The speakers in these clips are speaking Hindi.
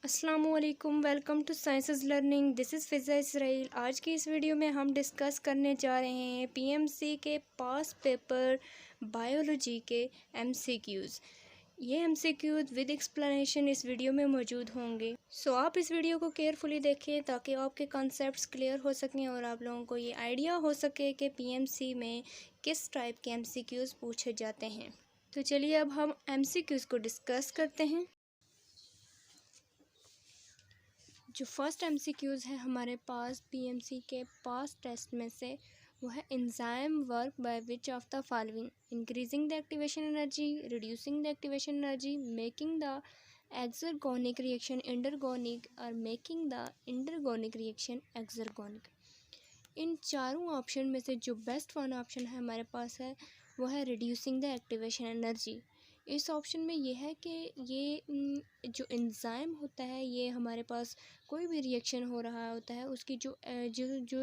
अस्सलामुअलैकुम, welcome to sciences learning. This is Fiza Israil. आज की इस वीडियो में हम डिस्कस करने जा रहे हैं पीएमसी के पास पेपर बायोलॉजी के एमसीक्यूज़। ये एमसीक्यूज़ विद एक्सप्लेनेशन इस वीडियो में मौजूद होंगे। सो आप इस वीडियो को केयरफुली देखें ताकि आपके कॉन्सेप्ट्स क्लियर हो सकें और आप लोगों को ये आइडिया हो सके कि पीएमसी में किस टाइप के एमसीक्यूज़ पूछे जाते हैं। तो चलिए अब हम एमसीक्यूज़ को डिस्कस करते हैं। जो फर्स्ट एमसीक्यूज़ है हमारे पास पीएमसी के पास टेस्ट में से, वो है enzyme work by which of the following: increasing the activation energy, reducing the activation energy, making the exergonic reaction endergonic और making the endergonic reaction exergonic. इन चारों ऑप्शन में से जो बेस्ट वन ऑप्शन है हमारे पास है वो है रिड्यूसिंग द एक्टिवेशन एनर्जी। इस ऑप्शन में ये है कि ये जो एंजाइम होता है, ये हमारे पास कोई भी रिएक्शन हो रहा होता है, उसकी जो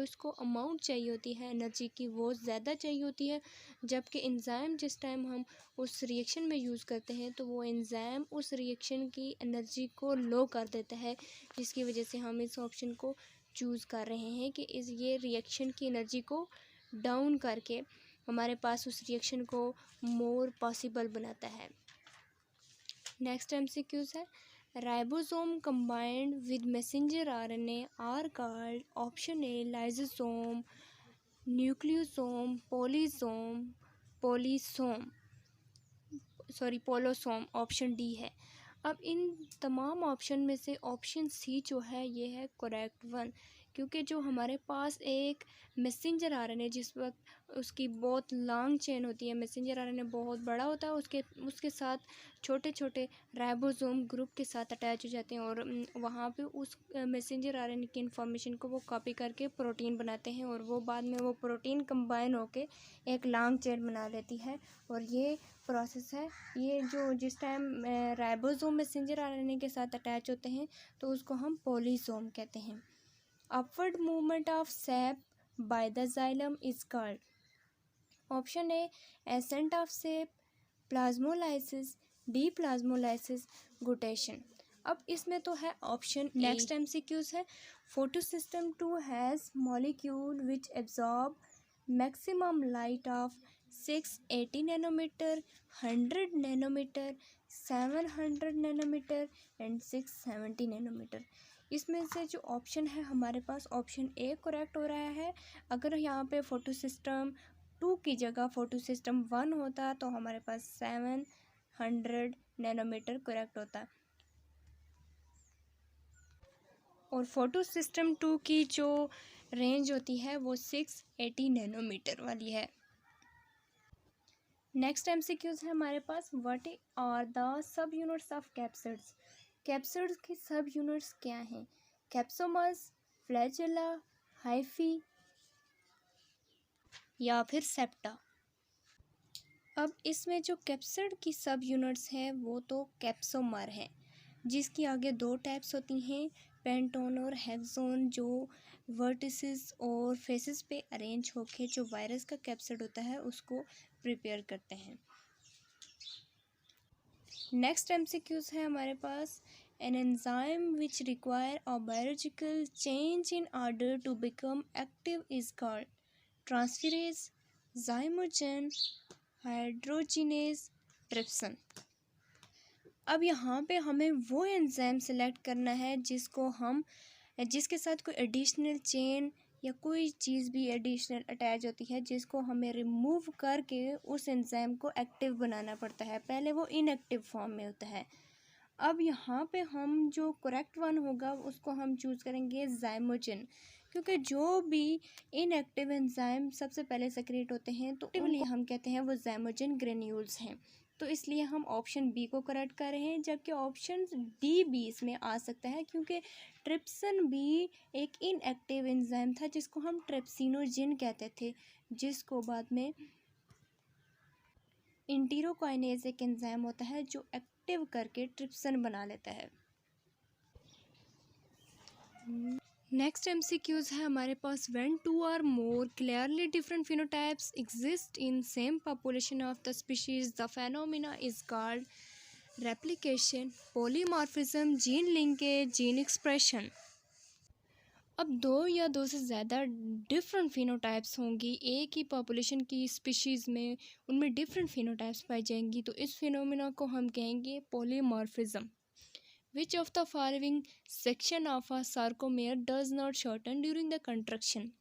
इसको अमाउंट चाहिए होती है एनर्जी की, वो ज़्यादा चाहिए होती है। जबकि एंजाइम जिस टाइम हम उस रिएक्शन में यूज़ करते हैं तो वो एंजाइम उस रिएक्शन की एनर्जी को लो कर देता है, जिसकी वजह से हम इस ऑप्शन को चूज़ कर रहे हैं कि ये रिएक्शन की एनर्जी को डाउन करके हमारे पास उस रिएक्शन को मोर पॉसिबल बनाता है। नेक्स्ट एमसीक्यूज है ribosome combined with messenger RNA are called: option A lysosome, nucleosome, polysome, option D है। अब इन तमाम ऑप्शन में से ऑप्शन सी जो है ये है करेक्ट वन, क्योंकि जो हमारे पास एक मैसेंजर आरएनए, जिस वक्त उसकी बहुत लॉन्ग चेन होती है, मैसेंजर आरएनए बहुत बड़ा होता है, उसके साथ छोटे छोटे राइबोसोम ग्रुप के साथ अटैच हो जाते हैं और वहाँ पे उस मैसेंजर आरएनए की इंफॉर्मेशन को वो कॉपी करके प्रोटीन बनाते हैं और वो बाद में वो प्रोटीन कंबाइन होके एक लॉन्ग चेन बना लेती है। और ये प्रोसेस है, ये जो जिस टाइम राइबोसोम मैसेंजर आरएनए के साथ अटैच होते हैं तो उसको हम पोलिसोम कहते हैं। Upward movement of sap by the xylem is called: option A ascent of sap, plasmolysis, deplasmolysis, guttation. अब इसमें तो है ऑप्शन। नेक्स्ट एमसीक्यूज है photosystem 2 has molecule which absorb maximum light of 680 nanometer, 100 nanometer, 700 nanometer and 670 nanometer. इसमें से जो ऑप्शन है हमारे पास ऑप्शन ए करेक्ट हो रहा है। अगर यहाँ पे फोटो सिस्टम 2 की जगह फोटो सिस्टम 1 होता तो हमारे पास 700 नैनोमीटर करेक्ट होता, और फोटो सिस्टम 2 की जो रेंज होती है वो 680 नैनोमीटर वाली है। नेक्स्ट एमसीक्यूज है हमारे पास what are the sub units of capsids? Capsids की सब यूनिट्स क्या हैं? कैप्सोमस, फ्लैजेला, हाइफी या फिर सेप्टा। अब इसमें जो कैप्सिड की सब यूनिट्स हैं वो तो कैप्सोमर हैं, जिसकी आगे 2 टाइप्स होती हैं, पेंटोन और हेक्सोन, जो वर्टिसेस और फेसेस पे अरेंज होके जो वायरस का कैप्सिड होता है उसको प्रिपेयर करते हैं। नेक्स्ट एमसीक्यूज है हमारे पास an enzyme which require a biological change in order to become active is called: transferase, zymogen, hydrogenase, trypsin. अब यहाँ पे हमें वो एंजाइम सेलेक्ट करना है जिसके साथ कोई एडिशनल चेन या कोई चीज़ भी एडिशनल अटैच होती है, जिसको हमें रिमूव करके उस एंजाइम को एक्टिव बनाना पड़ता है। पहले वो इनएक्टिव फॉर्म में होता है। अब यहाँ पे हम जो करेक्ट वन होगा उसको हम चूज़ करेंगे ज़ाइमोजन, क्योंकि जो भी इनएक्टिव एंजाइम सबसे पहले सेक्रेट होते हैं तो उनको हम कहते हैं वो ज़ाइमोजन ग्रेन्यूल्स हैं। तो इसलिए हम ऑप्शन बी को करेक्ट कर रहे हैं, जबकि ऑप्शन डी भी इसमें आ सकता है, क्योंकि ट्रिप्सिन भी एक इनएक्टिव एंजाइम था जिसको हम ट्रिप्सिनोजिन कहते थे, जिसको बाद में इंटीरोकाइनेज एक एंजाइम होता है जो एक्टिव करके ट्रिप्सिन बना लेता है। नेक्स्ट एमसीक्यूज है हमारे पास व्हेन 2 और more clearly different phenotypes exist in same population of the species the phenomena is called: replication, polymorphism, gene linkage, gene expression. अब दो या दो से ज़्यादा डिफरेंट फिनोटाइप्स होंगी एक ही पॉपुलेशन की स्पीशीज़ में, उनमें डिफरेंट फिनोटाइप्स पाई जाएंगी, तो इस फिनोमिना को हम कहेंगे polymorphism. Which of the following section of a sarcomere does not shorten during the contraction?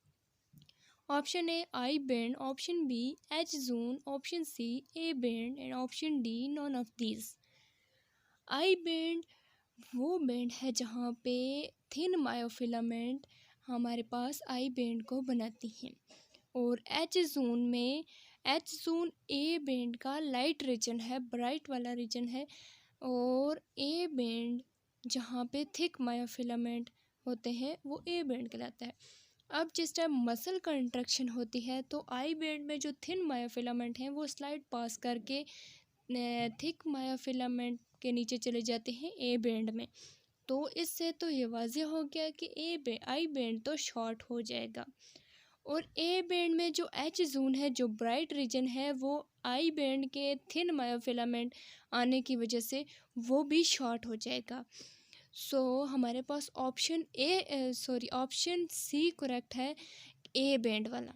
Option A I band, option B H zone, option C A band and option D none of these. I band वो बैंड है जहाँ पे थिन मायोफिलामेंट हमारे पास आई बैंड को बनाती हैं, और एच जोन में एच जोन ए बैंड का लाइट रीजन है, ब्राइट वाला रीजन है, और ए बैंड जहाँ पे थिक मायोफिलामेंट होते हैं वो ए बैंड कहलाता है। अब जिस टाइम मसल कंट्रक्शन होती है तो आई बैंड में जो थिन मायोफिलामेंट हैं वो स्लाइड पास करके थिक मायोफिलामेंट के नीचे चले जाते हैं ए बैंड में। तो इससे तो ये वाज़ेह हो गया कि आई बैंड तो शॉर्ट हो जाएगा, और ए बैंड में जो एच जोन है, जो ब्राइट रीजन है, वो आई बैंड के थिन मायोफिलामेंट आने की वजह से वो भी शॉर्ट हो जाएगा। सो हमारे पास ऑप्शन सी करेक्ट है, ए बैंड वाला।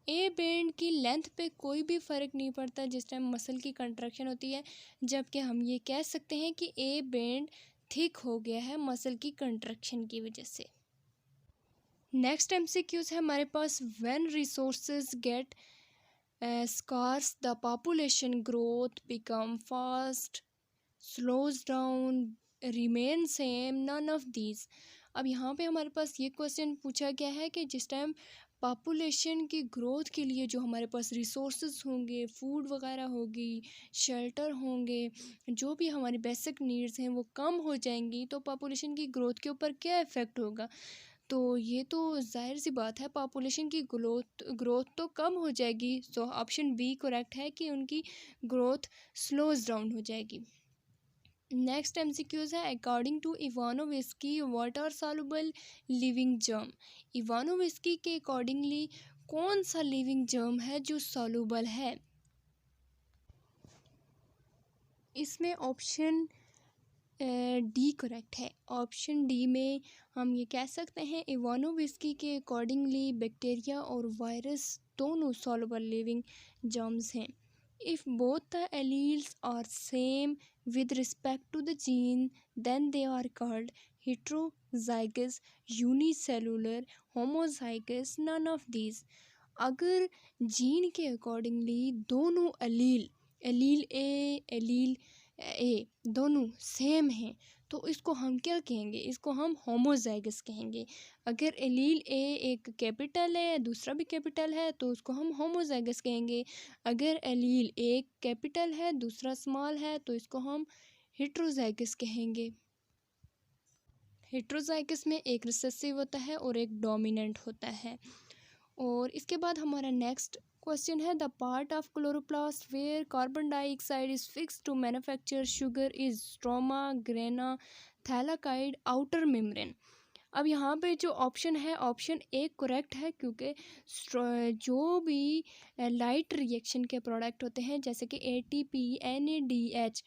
ए बैंड की लेंथ पे कोई भी फ़र्क नहीं पड़ता जिस टाइम मसल की कंट्रक्शन होती है, जबकि हम ये कह सकते हैं कि ए बैंड थिक हो गया है मसल की कंट्रक्शन की वजह से। नेक्स्ट एमसीक्यूज है हमारे पास, when resources get scarce the population growth become fast, slows down, remain same, none of these. अब यहाँ पे हमारे पास ये क्वेश्चन पूछा गया है कि जिस टाइम पॉपुलेशन की ग्रोथ के लिए जो हमारे पास रिसोर्सेज होंगे, फूड वगैरह होगी, शेल्टर होंगे, जो भी हमारी बेसिक नीड्स हैं वो कम हो जाएंगी, तो पॉपुलेशन की ग्रोथ के ऊपर क्या इफ़ेक्ट होगा? तो ये तो जाहिर सी बात है, पॉपुलेशन की ग्रोथ तो कम हो जाएगी। सो ऑप्शन बी करेक्ट है कि उनकी ग्रोथ स्लोज डाउन हो जाएगी। नेक्स्ट एमसीक्यूज है, according to Ivanovsky water soluble living germ. Ivanovsky के अकॉर्डिंगली कौन सा लिविंग जर्म है जो सॉल्युबल है? इसमें ऑप्शन डी करेक्ट है। ऑप्शन डी में हम ये कह सकते हैं इवानोविस्की के अकॉर्डिंगली बैक्टीरिया और वायरस दोनों सॉल्युबल लिविंग जर्म्स हैं। If both the alleles are same with respect to the gene, then they are called heterozygous, unicellular, homozygous, none of these. अगर जीन के अकॉर्डिंगली दोनों एलील ए दोनों सेम हैं तो इसको हम क्या कहेंगे? इसको हम होमोजाइगस कहेंगे। अगर एलील ए एक कैपिटल है दूसरा भी कैपिटल है तो उसको हम होमोजाइगस कहेंगे। अगर एलील एक कैपिटल है दूसरा स्मॉल है तो इसको हम हेट्रोजाइगस कहेंगे। हेट्रोजाइगस में एक रिसेसिव होता है और एक डोमिनेंट होता है। और इसके बाद हमारा नेक्स्ट क्वेश्चन है, the part of chloroplast where carbon dioxide is fix to manufacture sugar is stroma, grana, thylakoid, outer membrane. अब यहाँ पे जो ऑप्शन है ऑप्शन ए करेक्ट है, क्योंकि जो भी लाइट रिएक्शन के प्रोडक्ट होते हैं जैसे कि ATP, NADH,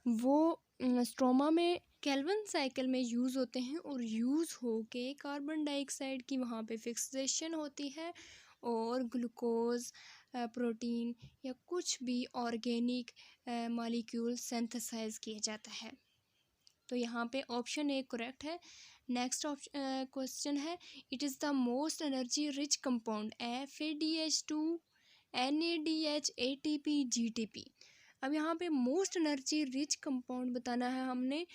वो स्ट्रोमा में केल्विन साइकिल में यूज़ होते हैं और यूज़ होके कार्बन डाइऑक्साइड की वहाँ पे फिक्सेशन होती है और ग्लूकोज, प्रोटीन या कुछ भी ऑर्गेनिक मॉलिक्यूल सिंथेसाइज किया जाता है। तो यहाँ पे ऑप्शन ए करेक्ट है। नेक्स्ट क्वेश्चन है, it is the most energy rich compound FADH2, NADH, ATP, GTP। अब यहाँ पे मोस्ट एनर्जी रिच कंपाउंड बताना है हमने।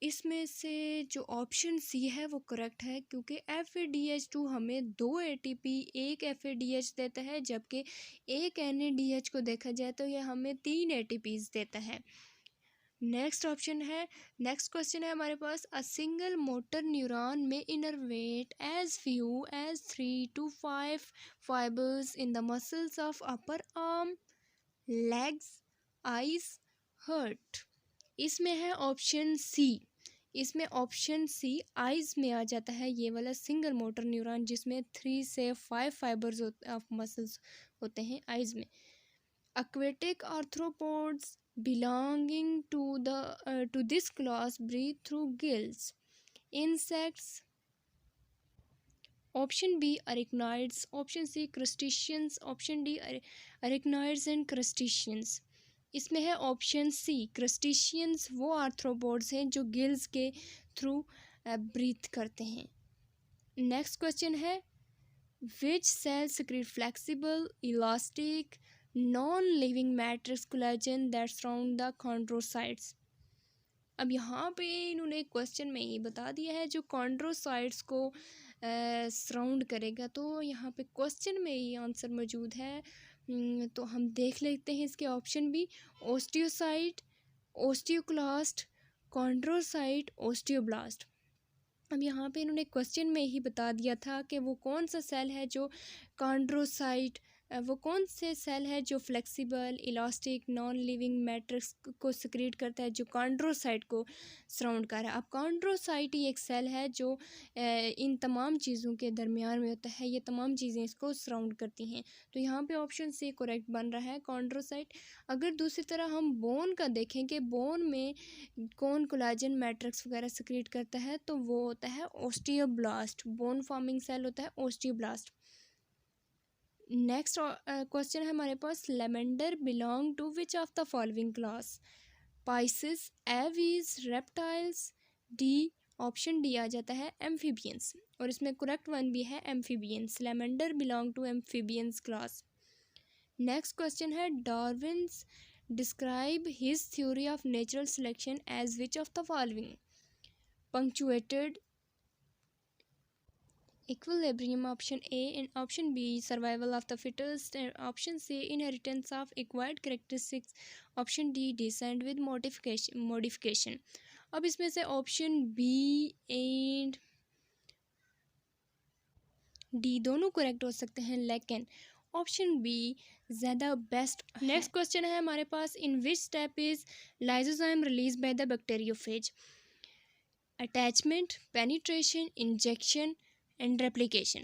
इसमें से जो ऑप्शन सी है वो करेक्ट है, क्योंकि FADH2 हमें 2 ATP 1 FADH देता है, जबकि एक NADH को देखा जाए तो ये हमें 3 ATPs देता है। नेक्स्ट क्वेश्चन है हमारे पास, a single motor neuron may innervate as few as 3 to 5 fibres in the muscles of upper arm, legs, eyes, heart. इसमें है ऑप्शन सी। इसमें ऑप्शन सी आइज़ में आ जाता है, ये वाला सिंगल मोटर न्यूरॉन जिसमें 3 से 5 फाइबर्स ऑफ मसल्स होते हैं आइज़ में। aquatic arthropods belonging to this class breathe through gills. Insects, option B arachnids, option C crustaceans, option D arachnids and crustaceans. इसमें है ऑप्शन सी क्रस्टेशियंस, वो आर्थ्रोपोड्स हैं जो गिल्स के थ्रू ब्रीथ करते हैं. नेक्स्ट क्वेश्चन है which cell secrete flexible elastic non living matrix collagen that surround the chondrocytes. अब यहाँ पे इन्होंने क्वेश्चन में ये बता दिया है जो कॉन्ड्रोसाइट्स को सराउंड करेगा. तो यहाँ पे क्वेश्चन में ये आंसर मौजूद है. तो हम देख लेते हैं इसके ऑप्शन भी. Osteocyte, osteoclast, chondrocyte, osteoblast. अब यहाँ पे इन्होंने क्वेश्चन में ही बता दिया था कि वो कौन सा सेल है जो कॉन्ड्रोसाइट, वो कौन से सेल है जो flexible elastic non living matrix को सिक्रीट करता है जो कॉन्ड्रोसाइट को सराउंड कर रहा है. अब कॉन्ड्रोसाइट ही एक सेल है जो इन तमाम चीज़ों के दरमियान में होता है. ये तमाम चीज़ें इसको सराउंड करती हैं. तो यहाँ पे ऑप्शन सी करेक्ट बन रहा है कॉन्ड्रोसाइट. अगर दूसरी तरह हम बोन का देखें कि बोन में कौन कोलाजन मैट्रिक्स वगैरह सिक्रीट करता है तो वो होता है ओस्टियोब्लास्ट. बोन फॉर्मिंग सेल होता है ओस्टियोब्लास्ट. नेक्स्ट क्वेश्चन है हमारे पास salamander belong to which of the following class. Pisces, aves, reptiles, D. Option D आ जाता है एम्फीबियंस और इसमें करेक्ट वन भी है amphibians. Salamander belong to amphibians class. Next question है Darwin's describe his theory of natural selection as which of the following. Punctuated, equilibrium, option A, and option B survival of the fittest, and option C inheritance of acquired characteristics, option D descent with modification. अब इसमें से ऑप्शन B एंड D दोनों करेक्ट हो सकते हैं लेकिन ऑप्शन B ज़्यादा बेस्ट. नेक्स्ट क्वेश्चन है हमारे पास in which step is lysozyme release by the bacteriophage. Attachment, penetration, injection and replication.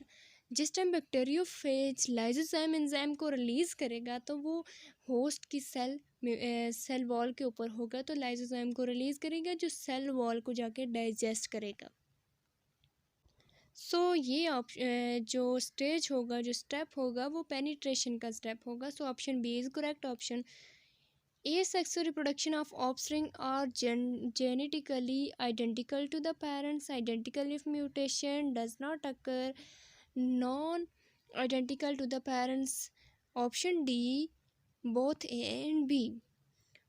जिस टाइम बैक्टीरियोफेज लाइसोजाइम एंजाइम को रिलीज़ करेगा तो वो होस्ट की सेल वॉल के ऊपर होगा तो लाइसोजाइम को रिलीज़ करेगा जो सेल वॉल को जाके डाइजेस्ट करेगा. सो ये जो स्टेज होगा, जो स्टेप होगा वो पेनिट्रेशन का स्टेप होगा. So option B is correct. Option Asexual reproduction of offspring are genetically identical to the parents. Identical if mutation does not occur. Non-identical to the parents. Option D, both A and B.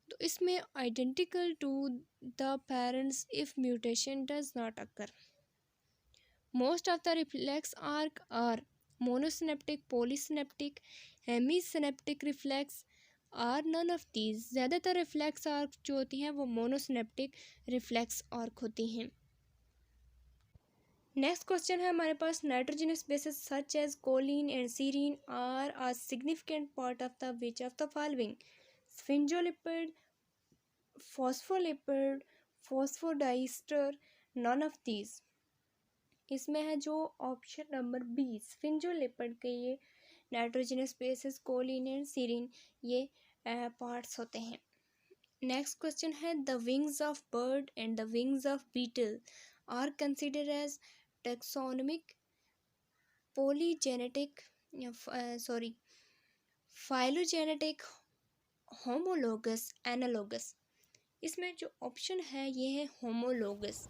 तो इसमें identical to the parents if mutation does not occur. Most of the reflex arc are monosynaptic, polysynaptic, hemisynaptic reflex are none of these. ज़्यादातर रिफ्लेक्स आर्क जो होती हैं वो मोनोसिनेप्टिक रिफ्लेक्स आर्क होती हैं. नेक्स्ट क्वेश्चन है हमारे पास nitrogenous bases such as choline and serine are a significant part of the which of the following. Sphingolipid, phospholipid, phosphodiester, none of these. इसमें है जो ऑप्शन नंबर बी स्फिंजोलिपिड के ये nitrogenous bases choline and serine ये पार्ट्स होते हैं. नेक्स्ट क्वेश्चन है the wings of bird and the wings of beetle are consider as taxonomic, polygenetic, phylogenetic, homologous, analogous. इसमें जो ऑप्शन है ये है होमोलोगस.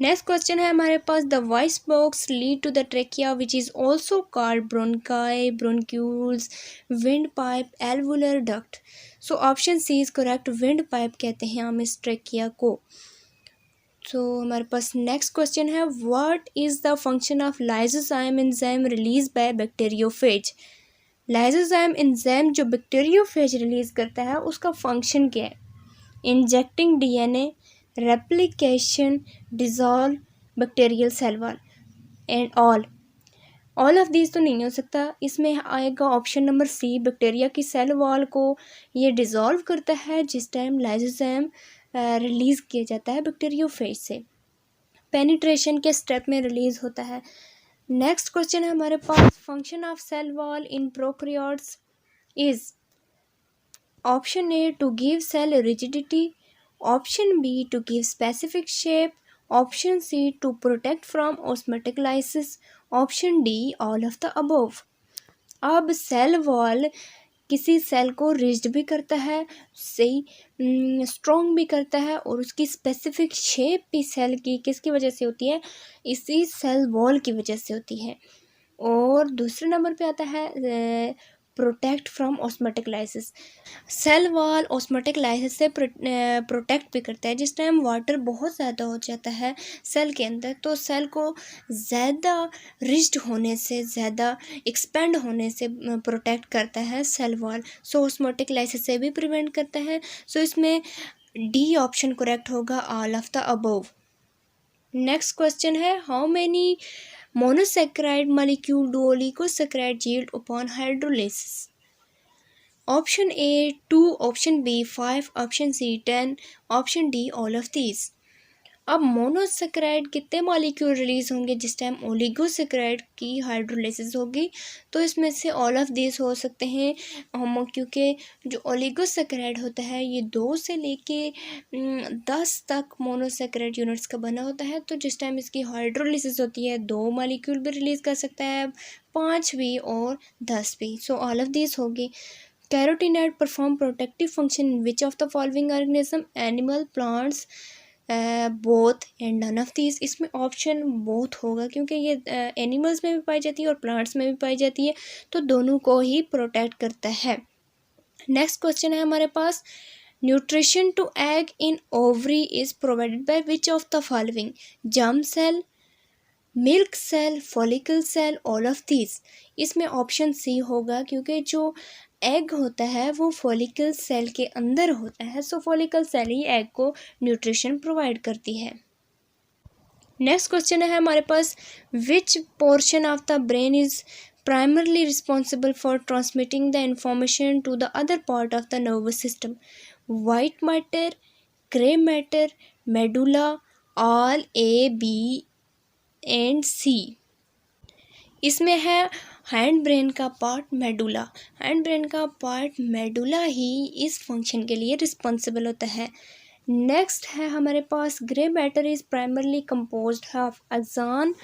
नेक्स्ट क्वेश्चन है हमारे पास the voice box lead to the trachea which is also called bronchi, bronchioles, windpipe, alveolar duct. So option C is correct. Windpipe कहते हैं हम इस ट्रेकिया को. तो हमारे पास नेक्स्ट क्वेश्चन है what is the function of lysozyme enzyme release by bacteriophage. Lysozyme enzyme जो बैक्टीरियोफेज रिलीज़ करता है उसका फंक्शन क्या है. Injecting DNA, replication, dissolve bacterial cell wall and all of these तो नहीं हो सकता. इसमें आएगा ऑप्शन नंबर सी बैक्टीरिया की सेल वॉल को ये डिज़ोल्व करता है जिस टाइम लाइसोजाइम रिलीज़ किया जाता है बैक्टीरियोफेज से. पेनिट्रेशन के स्टेप में रिलीज़ होता है. नेक्स्ट क्वेश्चन है हमारे पास function of cell wall in prokaryotes is Option A to give cell rigidity, option B to give specific shape, option C to protect from osmotic lysis, option D all of the above. अब सेल वॉल किसी सेल को रिज्ड भी करता है, सही स्ट्रॉन्ग भी करता है, और उसकी स्पेसिफिक शेप भी सेल की किसकी वजह से होती है, इसी सेल वॉल की वजह से होती है। और दूसरे नंबर पे आता है protect from osmotic lysis. Cell wall osmotic lysis से प्रोटेक्ट भी करता है। जिस टाइम वाटर बहुत ज़्यादा हो जाता है सेल के अंदर, तो सेल को ज़्यादा रिज्ड होने से, ज़्यादा एक्सपेंड होने से प्रोटेक्ट करता है cell wall. So osmotic lysis से भी प्रिवेंट करता है। सो इसमें डी ऑप्शन करेक्ट होगा, all of the above. Next question है, how many monosaccharide molecule do oligosaccharide yield upon hydrolysis? Option A 2, option B 5, option C 10, option D all of these. अब मोनोसेक्राइड कितने मॉलिक्यूल रिलीज होंगे जिस टाइम ओलिगोसेक्राइड की हाइड्रोलिसिस होगी? तो इसमें से ऑल ऑफ दीज हो सकते हैं, क्योंकि जो ओलिगोसेक्राइड होता है ये 2 से लेके 10 तक मोनोसेक्राइड यूनिट्स का बना होता है। तो जिस टाइम इसकी हाइड्रोलिसिस होती है 2 मॉलिक्यूल भी रिलीज कर सकता है, 5 भी और 10 भी। सो ऑल ऑफ दीज होगी। Carotenoid perform protective function in which of the following organism? Animal, plants, both and none of these. इसमें ऑप्शन बोथ होगा, क्योंकि ये एनिमल्स में भी पाई जाती है और प्लांट्स में भी पाई जाती है, तो दोनों को ही प्रोटेक्ट करता है। नेक्स्ट क्वेश्चन है हमारे पास, nutrition to egg in ovary is provided by which of the following? Germ cell, milk cell, follicle cell, all of these. इसमें ऑप्शन सी होगा, क्योंकि जो एग होता है वो फॉलिकल सेल के अंदर होता है। सो फॉलिकल सेल ही एग को न्यूट्रिशन प्रोवाइड करती है। नेक्स्ट क्वेश्चन है हमारे पास, which portion of the brain is primarily responsible for transmitting the information to the other part of the nervous system? White matter, grey matter, medulla, all A, B and C. इसमें है हैंड ब्रेन का पार्ट मेडुला। हैंड ब्रेन का पार्ट मेडुला ही इस फंक्शन के लिए रिस्पॉन्सिबल होता है। नेक्स्ट है हमारे पास, grey matter is primarily composed of axon,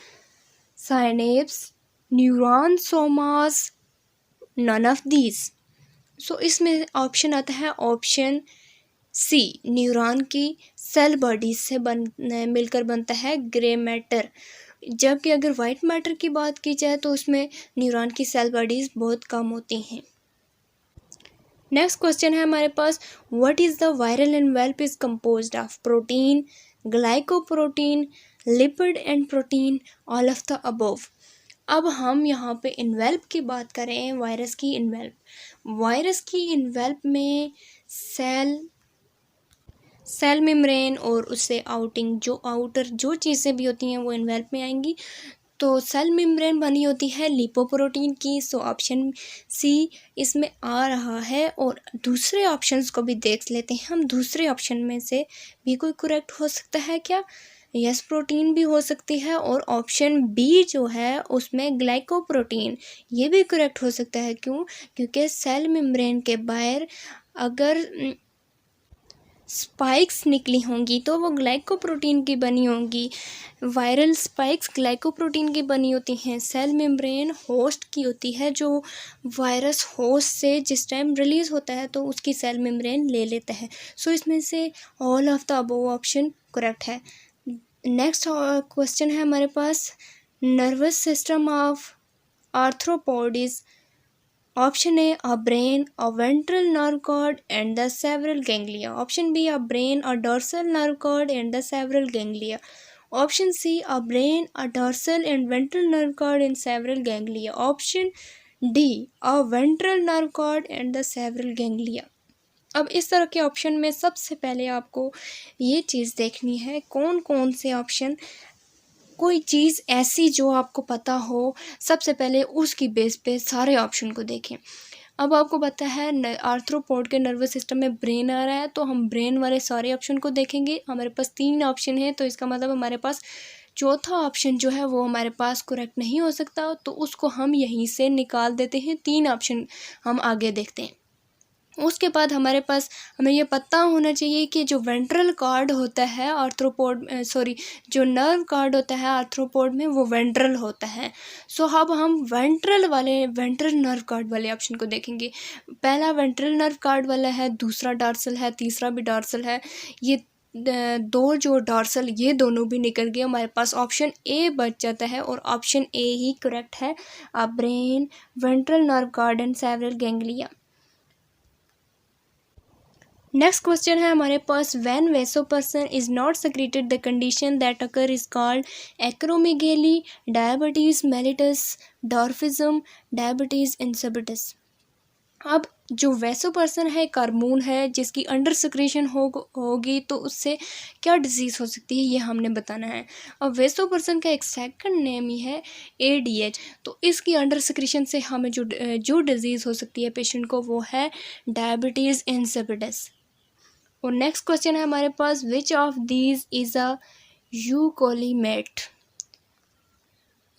synapse, neuron, somas, none of these. So इसमें ऑप्शन आता है ऑप्शन सी, न्यूरॉन की सेल बॉडी से मिलकर बनता है ग्रे मैटर। जबकि अगर वाइट मैटर की बात की जाए तो उसमें न्यूरॉन की सेल बॉडीज़ बहुत कम होती हैं। नेक्स्ट क्वेश्चन है हमारे पास, what is the viral envelope is composed of? Protein, glycoprotein, lipid and protein, all of the above. अब हम यहाँ पे इन्वेल्प की बात करें, वायरस की इन्वेल्प। वायरस की इन्वेल्प में सेल मेम्ब्रेन और उससे आउटर जो चीज़ें भी होती हैं वो इन्वेल्प में आएंगी। तो सेल मेम्ब्रेन बनी होती है लिपोप्रोटीन की। सो ऑप्शन सी इसमें आ रहा है। और दूसरे ऑप्शंस को भी देख लेते हैं हम, दूसरे ऑप्शन में से भी कोई करेक्ट हो सकता है क्या? यस, प्रोटीन भी हो सकती है। और ऑप्शन बी जो है उसमें ग्लाइकोप्रोटीन, ये भी करेक्ट हो सकता है। क्यों? क्योंकि सेल मेम्ब्रेन के बाहर अगर स्पाइक्स निकली होंगी तो वो ग्लाइकोप्रोटीन की बनी होंगी। वायरल स्पाइक्स ग्लाइकोप्रोटीन की बनी होती हैं। सेल मेम्ब्रेन होस्ट की होती है, जो वायरस होस्ट से जिस टाइम रिलीज़ होता है तो उसकी सेल मेम्ब्रेन ले लेता है। सो इसमें से all of the above option correct है। नेक्स्ट क्वेश्चन है हमारे पास, nervous system of arthropod is? Option A, a brain, a ventral nerve cord and the several ganglia. Option B, a brain, a dorsal nerve cord and the several ganglia. Option C, a brain, a dorsal and ventral nerve cord and several ganglia. Option D, a ventral nerve cord and the several ganglia. अब इस तरह के ऑप्शन में सबसे पहले आपको ये चीज़ देखनी है कौन कौन से ऑप्शन, कोई चीज़ ऐसी जो आपको पता हो, सबसे पहले उसकी बेस पे सारे ऑप्शन को देखें। अब आपको पता है आर्थ्रोपोड के नर्वस सिस्टम में ब्रेन आ रहा है, तो हम ब्रेन वाले सारे ऑप्शन को देखेंगे। हमारे पास 3 ऑप्शन है, तो इसका मतलब हमारे पास चौथा ऑप्शन जो है वो हमारे पास करेक्ट नहीं हो सकता, तो उसको हम यहीं से निकाल देते हैं। 3 ऑप्शन हम आगे देखते हैं। उसके बाद हमारे पास हमें ये पता होना चाहिए कि जो वेंट्रल कॉर्ड होता है आर्थ्रोपोड जो नर्व कॉर्ड होता है आर्थ्रोपोड में वो वेंट्रल होता है। सो अब हम वेंट्रल नर्व कॉर्ड वाले ऑप्शन को देखेंगे। पहला वेंट्रल नर्व कॉर्ड वाला है, दूसरा डॉर्सल है, तीसरा भी डॉर्सल है। ये दो जो डॉर्सल ये दोनों भी निकल गए, हमारे पास ऑप्शन ए बच जाता है और ऑप्शन ए ही करेक्ट है। Brain, ventral nerve cord and several ganglia. Next question है हमारे पास, when vasopressin is not secreted the condition that occur is called acromegaly, diabetes mellitus, dwarfism, diabetes insipidus. अब जो वेसोपर्सन है एक हार्मोन है जिसकी अंडर सिक्रेशन होगी तो उससे क्या डिजीज़ हो सकती है ये हमने बताना है। अब वेसोपर्सन का एक सेकंड नेम ही है ADH। तो इसकी अंडर सिक्रेशन से हमें जो डिजीज़ हो सकती है पेशेंट को वो है डायबिटीज़ इंसिपिडस। और नेक्स्ट क्वेश्चन है हमारे पास, which of these is a eucolimate.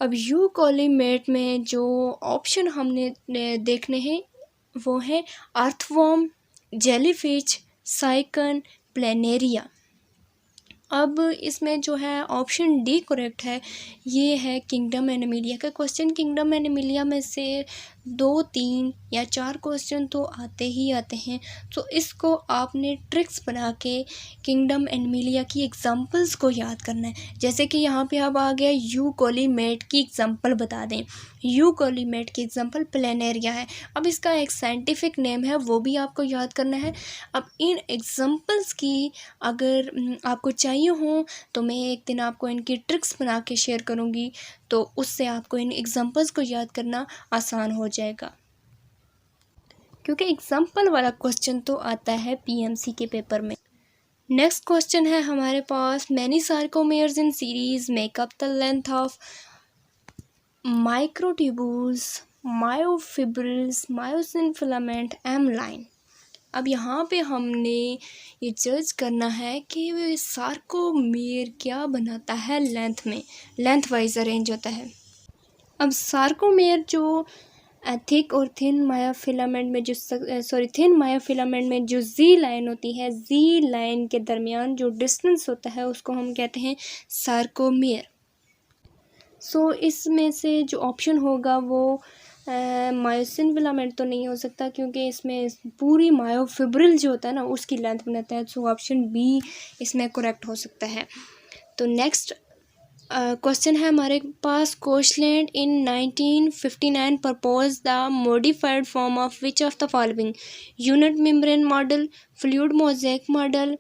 अब यूकोलीमेट में जो ऑप्शन हमने देखने हैं वो है अर्थवर्म, जेलीफिश, साइकन, प्लेनेरिया। अब इसमें जो है ऑप्शन डी करेक्ट है, ये है किंगडम एनिमिलिया का क्वेश्चन। किंगडम एनिमिलिया में से 2, 3 या 4 क्वेश्चन तो आते ही आते हैं। तो इसको आपने ट्रिक्स बना के किंगडम एनिमिलिया की एग्जांपल्स को याद करना है। जैसे कि यहाँ पे अब आ गया यूकोलीमेट की एग्जांपल बता दें। यूकोलीमेट की एग्जांपल प्लेनेरिया है। अब इसका एक साइंटिफिक नेम है वो भी आपको याद करना है। अब इन एग्जांपल्स की अगर आपको चाहिए हो तो मैं एक दिन आपको इनकी ट्रिक्स बना के शेयर करूँगी, तो उससे आपको इन एग्जांपल्स को याद करना आसान हो जाएगा, क्योंकि एग्जांपल वाला क्वेश्चन तो आता है PMC के पेपर में। नेक्स्ट क्वेश्चन है हमारे पास, many sarcomeres in series make up the length of microtubules, myofibrils, myosin filament, M line. अब यहाँ पे हमने ये जज करना है कि वे सार्कोमेयर क्या बनाता है लेंथ में, लेंथ वाइज अरेंज होता है। अब सार्कोमेयर जो थिक और थिन मायोफिलामेंट में थिन मायोफिलामेंट में जो जी लाइन होती है, जी लाइन के दरमियान जो डिस्टेंस होता है उसको हम कहते हैं सार्कोमेयर। सो इसमें से जो ऑप्शन होगा वो मायोसिन फिलामेंट तो नहीं हो सकता, क्योंकि इसमें पूरी मायोफिब्रिल जो होता है ना उसकी लेंथ बनाता है। सो ऑप्शन बी इसमें करेक्ट हो सकता है। तो नेक्स्ट क्वेश्चन है हमारे पास, Koshland in 1959 propose the modified form of which of the following, unit membrane model, fluid mosaic model,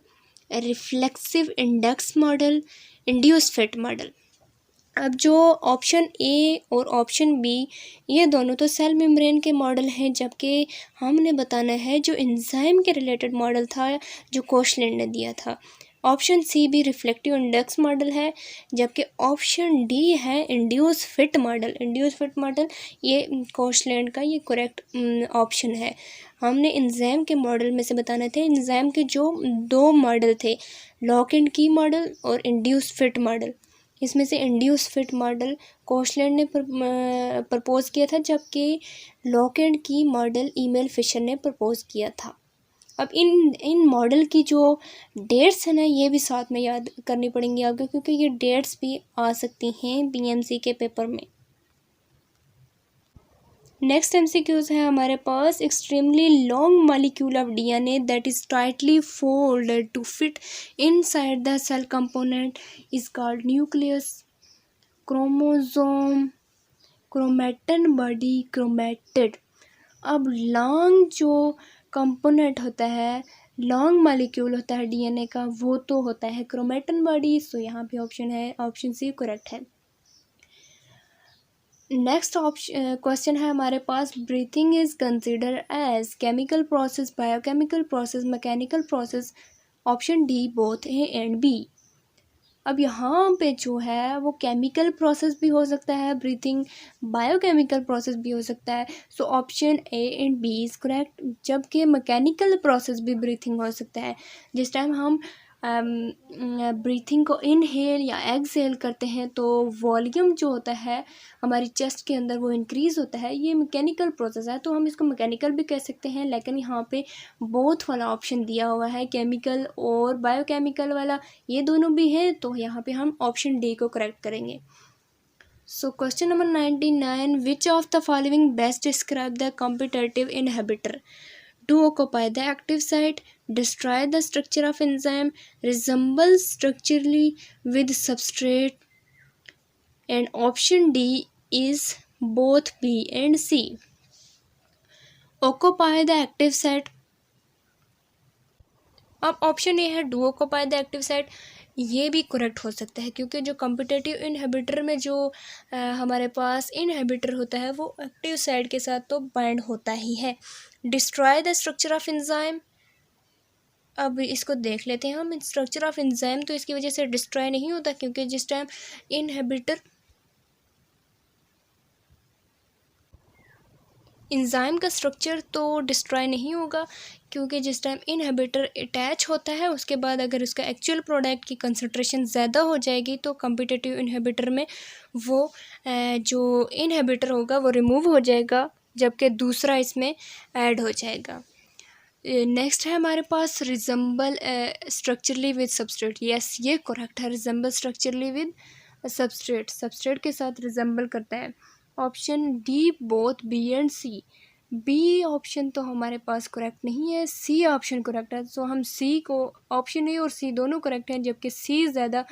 reflexive index model, induce fit model. अब जो ऑप्शन ए और ऑप्शन बी ये दोनों तो सेल मेम्ब्रेन के मॉडल हैं, जबकि हमने बताना है जो एंजाइम के रिलेटेड मॉडल था जो कोशलैंड ने दिया था। ऑप्शन सी भी रिफ्लेक्टिव इंडेक्स मॉडल है, जबकि ऑप्शन डी है induce fit model. Induce fit model ये कोशलैंड का ये करेक्ट ऑप्शन है। हमने एंजाइम के मॉडल में से बताना थे, एंजाइम के जो 2 मॉडल थे, लॉक एंड की मॉडल और इंड्यूस फिट मॉडल। इसमें से इंड्यूस फिट मॉडल कोशलैंड ने प्रपोज किया था, जबकि लॉक एंड की मॉडल ईमेल फिशर ने प्रपोज किया था। अब इन मॉडल की जो डेट्स है ना ये भी साथ में याद करनी पड़ेंगी आपको, क्योंकि ये डेट्स भी आ सकती हैं PMC के पेपर में। नेक्स्ट MCQs है हमारे पास, extremely long molecule of DNA that is tightly folded to fit inside the cell component is called nucleus, chromosome, chromatin body, chromatid. अब लॉन्ग जो कंपोनेंट होता है, लॉन्ग मॉलिक्यूल होता है DNA का, वो तो होता है क्रोमेटिन बॉडी। सो यहाँ पे ऑप्शन है ऑप्शन सी करेक्ट है। नेक्स्ट क्वेश्चन है हमारे पास, breathing is consider as chemical process, biochemical process, mechanical process. Option D both A and B. अब यहाँ पे जो है वो केमिकल प्रोसेस भी हो सकता है ब्रीथिंग, बायोकेमिकल प्रोसेस भी हो सकता है। So option A and B is correct, जबकि मैकेनिकल प्रोसेस भी ब्रीथिंग हो सकता है। जिस टाइम हम ब्रीथिंग को इनहेल या एक्सहेल करते हैं तो वॉल्यूम जो होता है हमारी चेस्ट के अंदर वो इंक्रीज़ होता है। ये मैकेनिकल प्रोसेस है तो हम इसको मैकेनिकल भी कह सकते हैं, लेकिन यहाँ पे बोथ वाला ऑप्शन दिया हुआ है, केमिकल और बायोकेमिकल वाला, ये दोनों भी हैं, तो यहाँ पे हम ऑप्शन डी को करेक्ट करेंगे। So question number 99, which of the following best describe the competitive inhibitor? To occupy the active site, destroy the structure of enzyme, resemble structurally with substrate, and option D is both B and C. Occupy the active site. अब ऑप्शन ए है do occupy the active site, ये भी करेक्ट हो सकता है क्योंकि जो कॉम्पिटिटिव इनहिबिटर में जो हमारे पास इनहिबिटर होता है वो एक्टिव साइट के साथ तो बाइंड होता ही है। Destroy the structure of enzyme, अब इसको देख लेते हैं हम। स्ट्रक्चर ऑफ एंजाइम तो इसकी वजह से डिस्ट्रॉय नहीं होता क्योंकि जिस टाइम इनहिबिटर एंजाइम का स्ट्रक्चर तो डिस्ट्रॉय नहीं होगा क्योंकि जिस टाइम इनहिबिटर अटैच होता है उसके बाद अगर उसका एक्चुअल प्रोडक्ट की कंसंट्रेशन ज़्यादा हो जाएगी तो कॉम्पिटिटिव इनहिबिटर में वो जो इनहिबिटर होगा वो रिमूव हो जाएगा जबकि दूसरा इसमें ऐड हो जाएगा। नेक्स्ट है हमारे पास resemble structurally with substrate, yes ये करेक्ट है। रिजेंबल स्ट्रक्चरली विद सबस्ट्रेट के साथ रिजेंबल करता है। Option D both B and C, B option तो हमारे पास करेक्ट नहीं है, सी ऑप्शन करेक्ट है। सो हम सी को, ऑप्शन ए और सी दोनों करेक्ट हैं जबकि सी ज़्यादा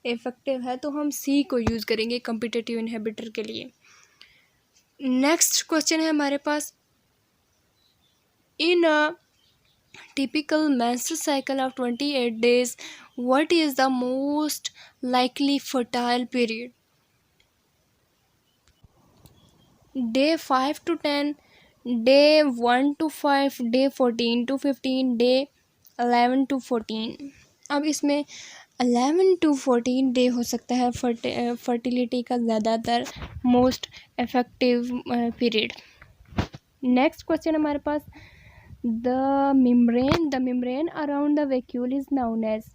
इफेक्टिव है तो हम सी को यूज़ करेंगे कॉम्पिटिटिव इनहिबिटर के लिए। नेक्स्ट क्वेश्चन है हमारे पास, इन अ typical menstrual cycle of 28 days, what is the most likely fertile period? Day 5 to 10, day 1 to 5, day 14 to 15, day 11 to 14। अब इसमें 11 to 14 डे हो सकता है फर्टिलिटी का ज़्यादातर most effective period. Next question हमारे पास, the membrane around the vacuole is known as,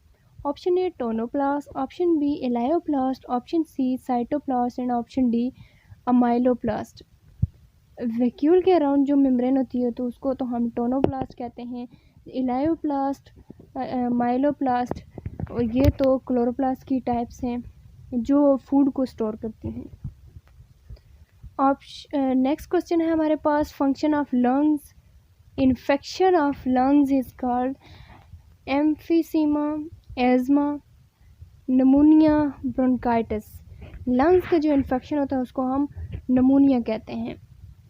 option A tonoplast, option B elioplast, option C cytoplast and option D amyloplast। Vacuole के अराउंड जो मेम्ब्रेन होती है तो उसको तो हम टोनोप्लास्ट कहते हैं, इलायोप्लास्ट, माइलोप्लास्ट, ये तो क्लोरोप्लास्ट की टाइप्स हैं जो फूड को स्टोर करती हैं। नेक्स्ट क्वेश्चन है हमारे पास, function of lungs, infection of lungs is called emphysema, asthma, pneumonia, bronchitis. Lungs का जो इन्फेक्शन होता है उसको हम नमूनिया कहते हैं।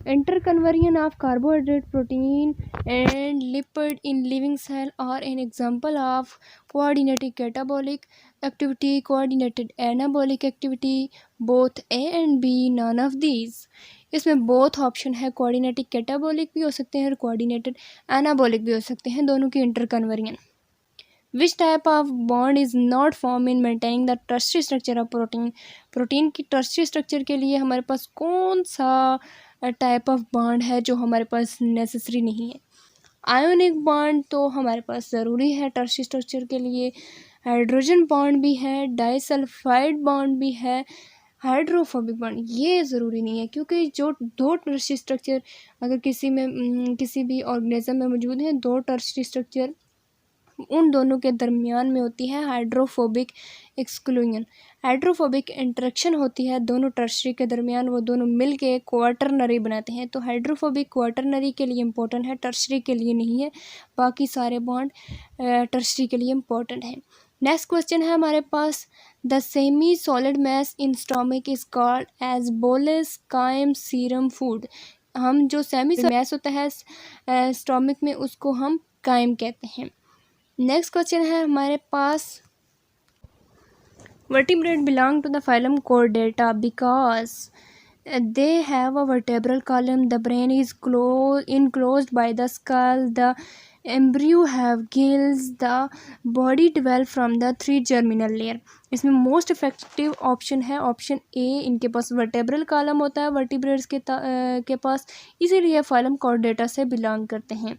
Interconversion of carbohydrate, protein and lipid in living cell are an example of coordinated catabolic activity, coordinated anabolic activity, both A and B, none of these. इसमें बोथ ऑप्शन है, कोऑर्डिनेटेड कैटाबॉलिक भी हो सकते हैं और कोऑर्डिनेटेड एनाबॉलिक भी हो सकते हैं, दोनों की interconversion. Which type of bond is not form in maintaining the tertiary structure of protein, protein की टर्शरी स्ट्रक्चर के लिए हमारे पास कौन सा टाइप ऑफ बॉन्ड है जो हमारे पास नेसेसरी नहीं है? आयोनिक बॉन्ड तो हमारे पास ज़रूरी है टर्शरी स्ट्रक्चर के लिए, हाइड्रोजन बॉन्ड भी है, डाइसल्फाइड बॉन्ड भी है, हाइड्रोफोबिक बॉन्ड ये ज़रूरी नहीं है क्योंकि जो दो टर्शरी स्ट्रक्चर अगर किसी में किसी भी ऑर्गेनिज्म में मौजूद हैं, दो टर्शरी स्ट्रक्चर उन दोनों के दरमियान में होती है हाइड्रोफोबिक एक्सक्लूजन। हाइड्रोफोबिक इंटरेक्शन होती है दोनों टर्शरी के दरमियान, वो दोनों मिल के क्वाटरनरी बनाते हैं। तो हाइड्रोफोबिक क्वाटरनरी के लिए इम्पोर्टेंट है, टर्शरी के लिए नहीं है। बाकी सारे बॉन्ड टर्शरी के लिए इम्पोर्टेंट है। नेक्स्ट क्वेश्चन है हमारे पास, the semi solid mass in stomach is called as bolus, chyme, serum, food. हम जो सेमी मैस होता है स्टोमक में उसको हम कायम कहते हैं। नेक्स्ट क्वेश्चन है हमारे पास, vertebrate belong to the phylum chordata because they have a vertebral column, the brain is enclosed by the skull, the embryo have gills, the body develop from the 3 germinal layer। इसमें मोस्ट इफेक्टिव ऑप्शन है ऑप्शन ए, इनके पास वर्टेब्रल कॉलम होता है वर्टिब्रेट्स के पास, इसीलिए फाइलम चौडेटा से बिलोंग करते हैं।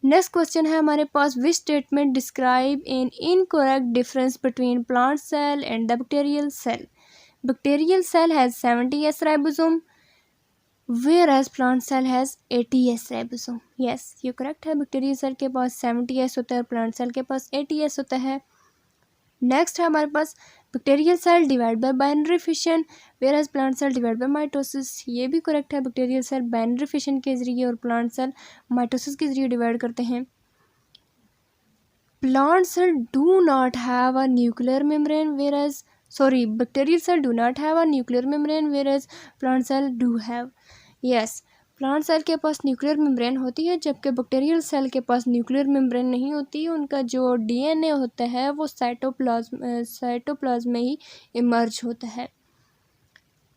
नेक्स्ट क्वेश्चन है हमारे पास, which statement describe an incorrect difference between plant cell and the bacterial cell. Bacterial cell has 70S ribosome whereas plant cell has 80S ribosome. Yes ये करेक्ट है, बैक्टीरियल सेल के पास 70S होता है, प्लांट सेल के पास 80S होता है। नेक्स्ट है हमारे पास, bacterial cell divide by binary fission whereas plant cell divide by mitosis. ये भी करेक्ट है, बैक्टीरियल सेल बाइनरी फिशन के जरिए और प्लांट सेल माइटोसिस के जरिए डिवाइड करते हैं। Plant cell do not have a nuclear membrane whereas bacterial cell do not have a nuclear membrane whereas plant cell do have। Yes plant cell के पास न्यूक्लियर मेम्ब्रेन होती है, जबकि बैक्टीरियल सेल के पास न्यूक्लियर मेम्ब्रेन नहीं होती। उनका जो डीएनए होता है वो साइटोप्लाज्म में ही इमर्ज होता है।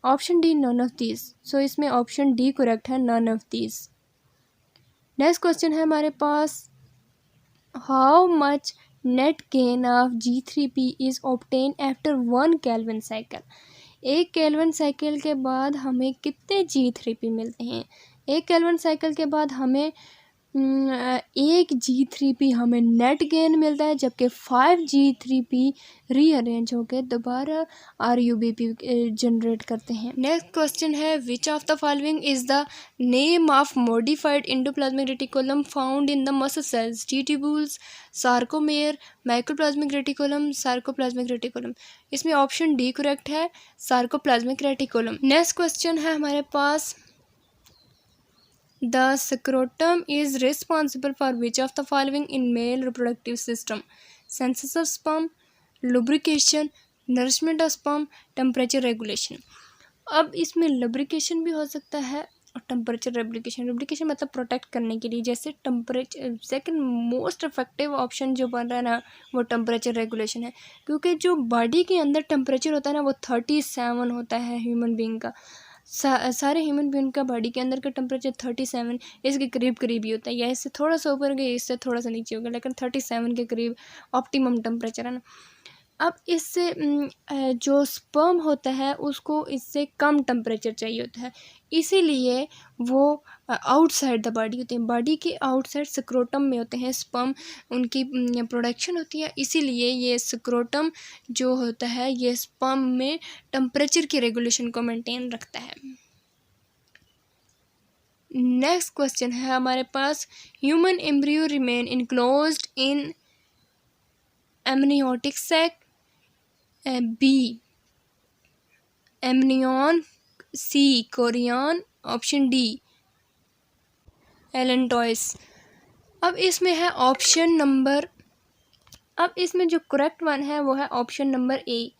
Option D none of these. So इसमें ऑप्शन डी करेक्ट है, none of these. Next question है हमारे पास, how much net gain of G3P is obtain after 1 Calvin cycle. 1 Calvin cycle के बाद हमें कितने G3P मिलते हैं। 1 केल्विन साइकिल के बाद हमें 1 G3P हमें नेट गेन मिलता है, जबकि 5 G3P रीअरेंज होकर दोबारा RUBP जनरेट करते हैं। नेक्स्ट क्वेश्चन है, which of the following is the name of modified endoplasmic reticulum found in the muscle cells. T tubules, sarcomere, microplasmic reticulum, sarcoplasmic reticulum. इसमें ऑप्शन डी करेक्ट है, सार्कोप्लाज्मिक रेटिकुलम। नेक्स्ट क्वेश्चन है हमारे पास, the scrotum is responsible for which of the following in male reproductive system? Census of sperm, lubrication, nourishment of sperm, temperature regulation। अब इसमें lubrication भी हो सकता है और टेम्परेचर रेगुलेशन मतलब प्रोटेक्ट करने के लिए। जैसे temperature second most effective option जो बन रहा है ना वो टेम्परेचर रेगुलेशन है, क्योंकि जो बॉडी के अंदर टेम्परेचर होता है ना वो 37 होता है ह्यूमन बीइंग का। सारे ह्यूमन बीइंग का बॉडी के अंदर का टेम्परेचर 37 इसके करीब ही होता है, या इससे थोड़ा सा ऊपर गया इससे थोड़ा सा नीचे होगा, लेकिन 37 के करीब ऑप्टिमम टेम्परेचर है ना। अब इससे जो स्पर्म होता है उसको इससे कम टेम्परेचर चाहिए होता है, इसीलिए वो आउटसाइड द बॉडी होते हैं। बॉडी के आउटसाइड स्क्रोटम में होते हैं स्पर्म, उनकी प्रोडक्शन होती है, इसीलिए ये स्क्रोटम जो होता है ये स्पर्म में टेम्परेचर की रेगुलेशन को मेंटेन रखता है। नेक्स्ट क्वेश्चन है हमारे पास, human embryo remain enclosed in amniotic sac, B amnion, C chorion, option D allantois. अब इसमें है ऑप्शन नंबर, अब इसमें जो करेक्ट वन है वो है option number A.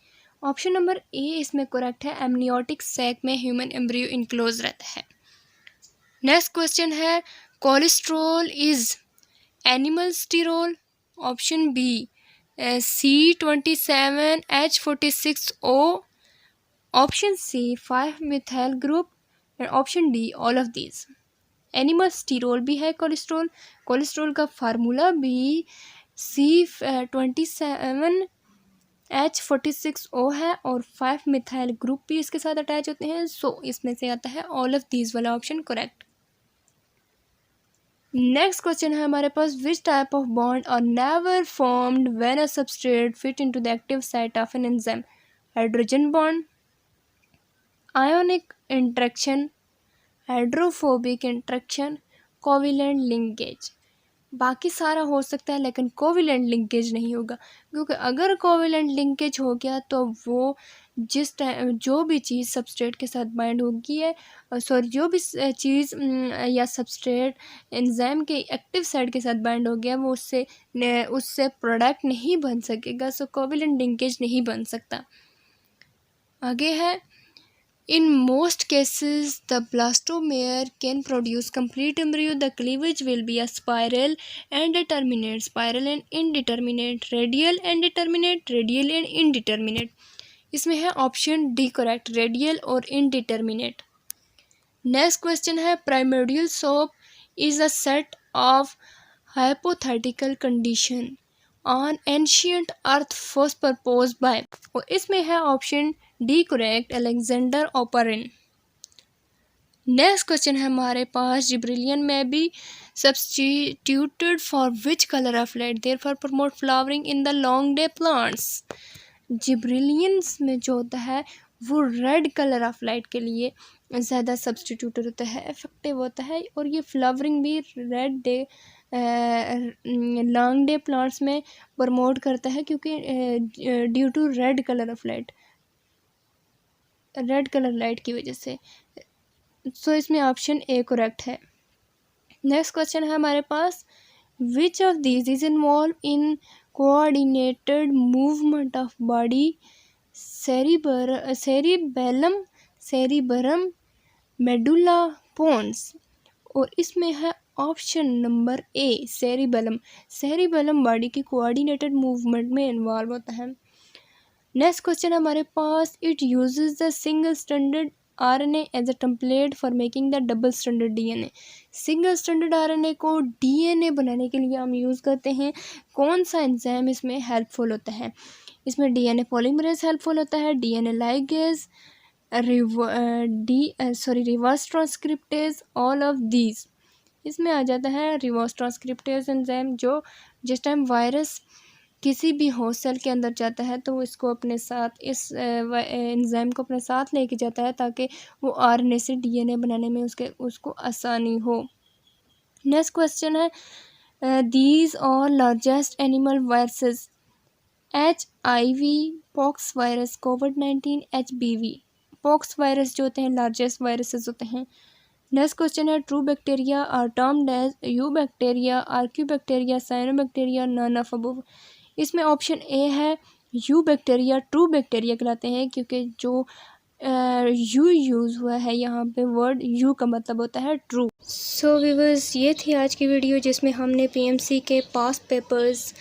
Option number A इसमें करेक्ट है, एमनियोटिक सैक में ह्यूमन एम्ब्रियो इनक्लोज रहता है। नेक्स्ट क्वेश्चन है, cholesterol is animal sterol, option B C27H46O, option C 5-methyl group, and option D all of these. Animal sterol भी है कोलेस्ट्रॉल, कोलेस्ट्रॉल का फार्मूला भी C27H46O है और 5-methyl ग्रुप भी इसके साथ अटैच होते हैं। सो इसमें से आता है ऑल ऑफ दीज वाला ऑप्शन करेक्ट। नेक्स्ट क्वेश्चन है हमारे पास, which type of bond are never formed when a substrate fit into the active site of an enzyme. Hydrogen bond, ionic interaction, hydrophobic interaction, covalent linkage. बाकी सारा हो सकता है लेकिन कोविलेंट लिंकेज नहीं होगा, क्योंकि अगर कोविलेंट लिंकेज हो गया तो वो जिस टाइम जो भी चीज़ सबस्ट्रेट के साथ बाइंड होगी है, जो भी चीज़ या सबस्ट्रेट एंजाइम के एक्टिव साइड के साथ बाइंड हो गया वो उससे प्रोडक्ट नहीं बन सकेगा। सो कोविलेंट लिंकेज नहीं बन सकता। आगे है, in most cases the blastomere can produce complete embryo. The cleavage will be a spiral and determinate, spiral and indeterminate, radial and determinate, radial and indeterminate। इसमें है ऑप्शन डी करेक्ट, रेडियल और इनडिटर्मिनेट। नेक्स्ट क्वेश्चन है, primordial soup is a set of hypothetical condition on ancient earth first propose by, और इसमें है option D correct, Alexander Oparin. Next question है हमारे पास, जिब्रिलियन में be substituted for which colour of light therefore promote flowering in the long day plants. Gibberellins में जो होता है वो रेड कलर ऑफ लाइट के लिए ज़्यादा सब्सटीट्यूटेड होता है, इफेक्टिव होता है, और ये फ्लावरिंग भी red day long day plants में प्रमोट करता है, क्योंकि due to red colour of light, red colour light की वजह से। सो इसमें ऑप्शन ए करेक्ट है। नेक्स्ट क्वेश्चन है हमारे पास, which of these is involve in coordinated movement of body, cerebellum, cerebrum, medulla pons. और इसमें है option number A cerebellum. Cerebellum body की कोऑर्डिनेटेड मूवमेंट में इन्वॉल्व होता है। नेक्स्ट क्वेश्चन हमारे पास, it uses the single stranded RNA as a template for making the double stranded DNA। Single stranded RNA को DNA बनाने के लिए हम यूज़ करते हैं। कौन सा एंजाइम इसमें हेल्पफुल होता है? इसमें DNA पॉलीमरेज हेल्पफुल होता है, DNA ligase, reverse transcriptase, all of these. इसमें आ जाता है रिवर्स ट्रांसक्रिप्टेज एंजाइम, जो जिस टाइम वायरस किसी भी होस्ट सेल के अंदर जाता है तो वो इसको अपने साथ, इस एंजाइम को अपने साथ लेके जाता है, ताकि वो RNA से DNA बनाने में उसको आसानी हो। नेक्स्ट क्वेश्चन है, दीज और largest animal viruses, HIV, pox virus, कोविड-19, HBV। पॉक्स वायरस जो होते हैं लार्जेस्ट वायरसेस होते हैं। नेक्स्ट क्वेश्चन है, true bacteria are termed as eubacteria, archaebacteria, cyanobacteria, none of above. इसमें ऑप्शन ए है यू बैक्टीरिया, ट्रू बैक्टीरिया कहलाते हैं, क्योंकि जो यू यूज़ हुआ है यहाँ पे, वर्ड यू का मतलब होता है ट्रू। सो व्यूअर्स, ये थी आज की वीडियो जिसमें हमने PMC के पास्ट पेपर्स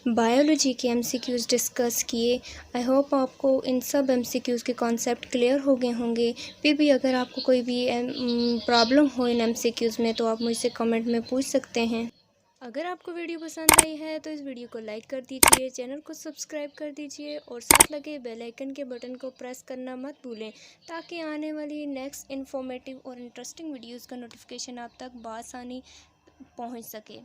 बायोलॉजी के MCQs डिस्कस किए। आई होप आपको इन सब MCQs के कॉन्सेप्ट क्लियर हो गए होंगे। फिर भी अगर आपको कोई भी प्रॉब्लम हो इन MCQs में तो आप मुझसे कमेंट में पूछ सकते हैं। अगर आपको वीडियो पसंद आई है तो इस वीडियो को लाइक कर दीजिए, चैनल को सब्सक्राइब कर दीजिए और साथ लगे बेल आइकन के बटन को प्रेस करना मत भूलें, ताकि आने वाली नेक्स्ट इन्फॉर्मेटिव और इंटरेस्टिंग वीडियोस का नोटिफिकेशन आप तक बआसानी पहुंच सके।